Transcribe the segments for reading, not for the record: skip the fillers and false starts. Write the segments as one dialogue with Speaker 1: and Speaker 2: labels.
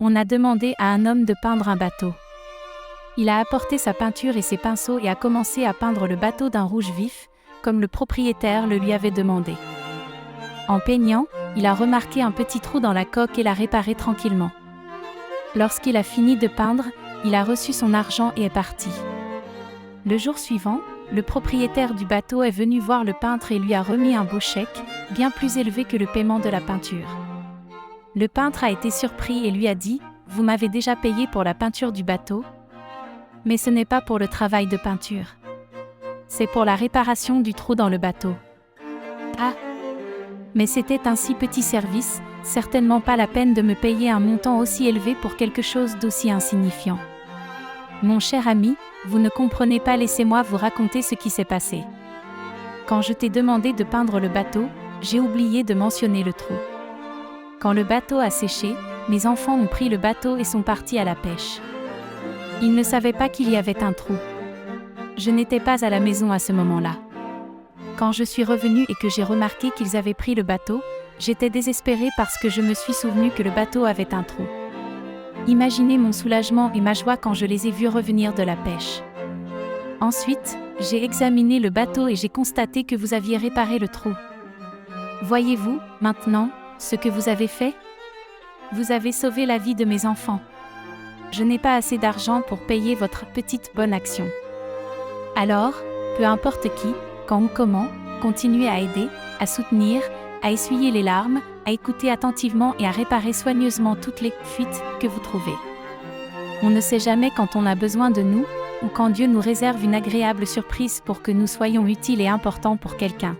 Speaker 1: On a demandé à un homme de peindre un bateau. Il a apporté sa peinture et ses pinceaux et a commencé à peindre le bateau d'un rouge vif, comme le propriétaire le lui avait demandé. En peignant, il a remarqué un petit trou dans la coque et l'a réparé tranquillement. Lorsqu'il a fini de peindre, il a reçu son argent et est parti. Le jour suivant, le propriétaire du bateau est venu voir le peintre et lui a remis un beau chèque, bien plus élevé que le paiement de la peinture. Le peintre a été surpris et lui a dit « Vous m'avez déjà payé pour la peinture du bateau ? Mais ce n'est pas pour le travail de peinture. C'est pour la réparation du trou dans le bateau. » Ah ! Mais c'était un si petit service, certainement pas la peine de me payer un montant aussi élevé pour quelque chose d'aussi insignifiant. Mon cher ami, vous ne comprenez pas, laissez-moi vous raconter ce qui s'est passé. Quand je t'ai demandé de peindre le bateau, j'ai oublié de mentionner le trou. Quand le bateau a séché, mes enfants ont pris le bateau et sont partis à la pêche. Ils ne savaient pas qu'il y avait un trou. Je n'étais pas à la maison à ce moment-là. Quand je suis revenue et que j'ai remarqué qu'ils avaient pris le bateau, j'étais désespérée parce que je me suis souvenue que le bateau avait un trou. Imaginez mon soulagement et ma joie quand je les ai vus revenir de la pêche. Ensuite, j'ai examiné le bateau et j'ai constaté que vous aviez réparé le trou. Voyez-vous, maintenant, ce que vous avez fait ? Vous avez sauvé la vie de mes enfants. Je n'ai pas assez d'argent pour payer votre petite bonne action. Alors, peu importe qui, quand ou comment, continuez à aider, à soutenir, à essuyer les larmes, à écouter attentivement et à réparer soigneusement toutes les fuites que vous trouvez. On ne sait jamais quand on a besoin de nous, ou quand Dieu nous réserve une agréable surprise pour que nous soyons utiles et importants pour quelqu'un.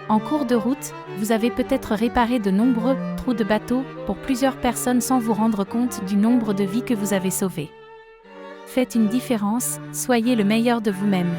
Speaker 1: En cours de route, vous avez peut-être réparé de nombreux trous de bateau pour plusieurs personnes sans vous rendre compte du nombre de vies que vous avez sauvées. Faites une différence, soyez le meilleur de vous-même.